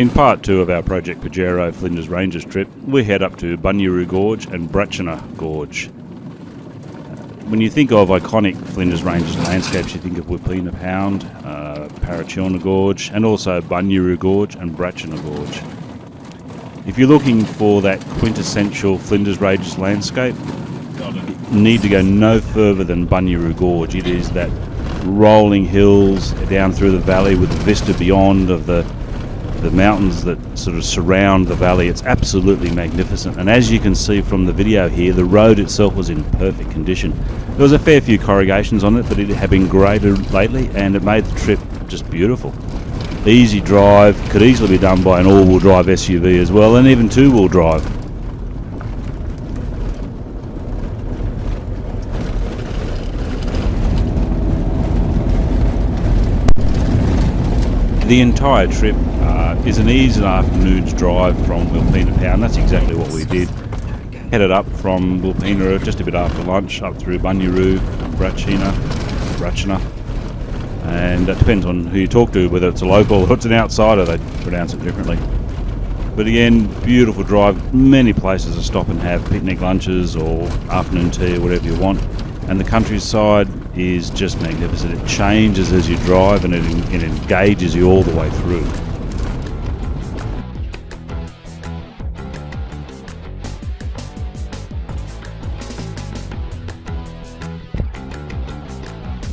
In part 2 of our Project Pajero Flinders Ranges trip, we head up to Bunyeroo Gorge and Brachina Gorge. When you think of iconic Flinders Ranges landscapes, you think of Bunyeroo and Brachina Gorge, and also Bunyeroo Gorge and Brachina Gorge. If you're looking for that quintessential Flinders Ranges landscape, you need to go no further than Bunyeroo Gorge. It is that rolling hills down through the valley with the vista beyond of the mountains that sort of surround the valley. It's absolutely magnificent, and as you can see from the video here, the road itself was in perfect condition. There was a fair few corrugations on it, but it had been graded lately and it made the trip just beautiful. Easy drive, could easily be done by an all-wheel drive SUV as well, and even two-wheel drive. The entire trip is an easy afternoon's drive from Bunyeroo. That's exactly what we did. Headed up from Bunyeroo just a bit after lunch, up through Bunyeroo, Brachina, and it depends on who you talk to, whether it's a local or it's an outsider, they pronounce it differently. But again, beautiful drive, many places to stop and have picnic lunches or afternoon tea or whatever you want. And the countryside is just magnificent. It changes as you drive and it engages you all the way through.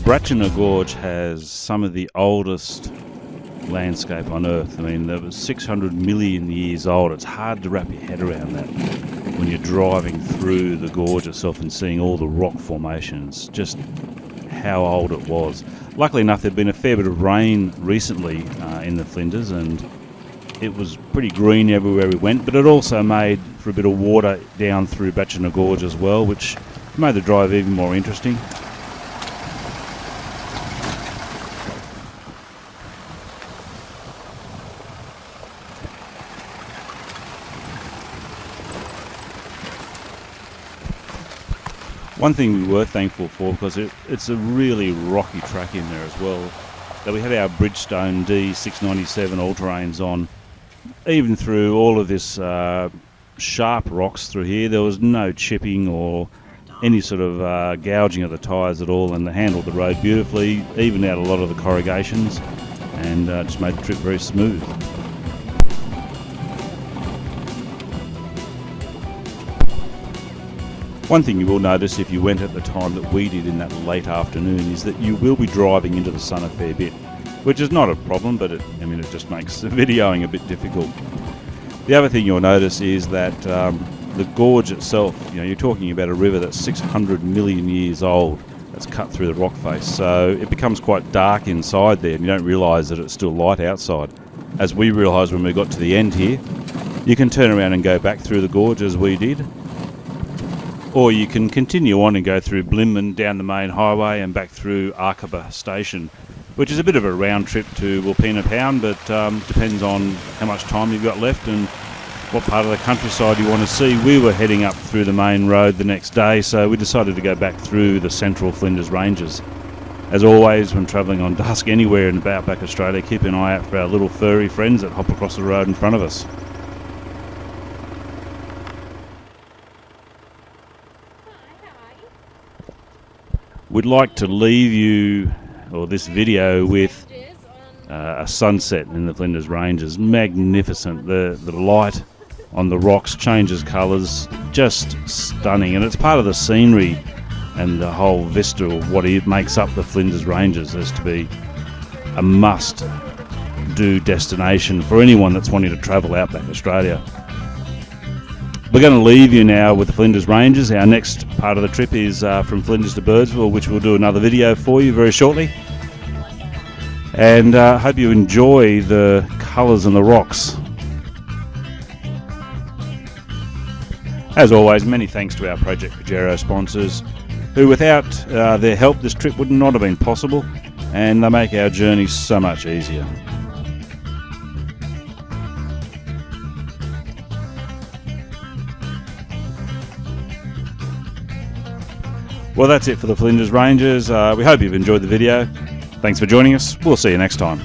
Brachina Gorge has some of the oldest landscape on Earth. I mean, it was 600 million years old. It's hard to wrap your head around that when you're driving through the gorge itself and seeing all the rock formations, just how old it was. Luckily enough, there'd been a fair bit of rain recently in the Flinders, and it was pretty green everywhere we went, but it also made for a bit of water down through Brachina Gorge as well, which made the drive even more interesting. One thing we were thankful for, because it's a really rocky track in there as well, that we had our Bridgestone D697 all-terrains on. Even through all of this sharp rocks through here, there was no chipping or any sort of gouging of the tyres at all, and they handled the road beautifully, evened out a lot of the corrugations, and just made the trip very smooth. One thing you will notice if you went at the time that we did in that late afternoon is that you will be driving into the sun a fair bit, which is not a problem, but it just makes the videoing a bit difficult. The other thing you'll notice is that the gorge itself, you're talking about a river that's 600 million years old that's cut through the rock face, so it becomes quite dark inside there and you don't realise that it's still light outside. As we realised when we got to the end here, you can turn around and go back through the gorge as we did, or you can continue on and go through Blimman down the main highway and back through Arkaba Station, which is a bit of a round trip to Bunyeroo, but depends on how much time you've got left and what part of the countryside you want to see. We were heading up through the main road the next day, so we decided to go back through the central Flinders Ranges. As always, when travelling on dusk anywhere in about back Australia, keep an eye out for our little furry friends that hop across the road in front of us. We'd like to leave you, or this video, with a sunset in the Flinders Ranges. Magnificent. The light on the rocks changes colours, just stunning, and it's part of the scenery and the whole vista of what makes up the Flinders Ranges as to be a must-do destination for anyone that's wanting to travel out back Australia. We're going to leave you now with the Flinders Ranges. Our next part of the trip is from Flinders to Birdsville, which we'll do another video for you very shortly. And hope you enjoy the colours and the rocks. As always, many thanks to our Project Pajero sponsors, who without their help this trip would not have been possible, and they make our journey so much easier. Well, that's it for the Flinders Ranges. We hope you've enjoyed the video. Thanks for joining us. We'll see you next time.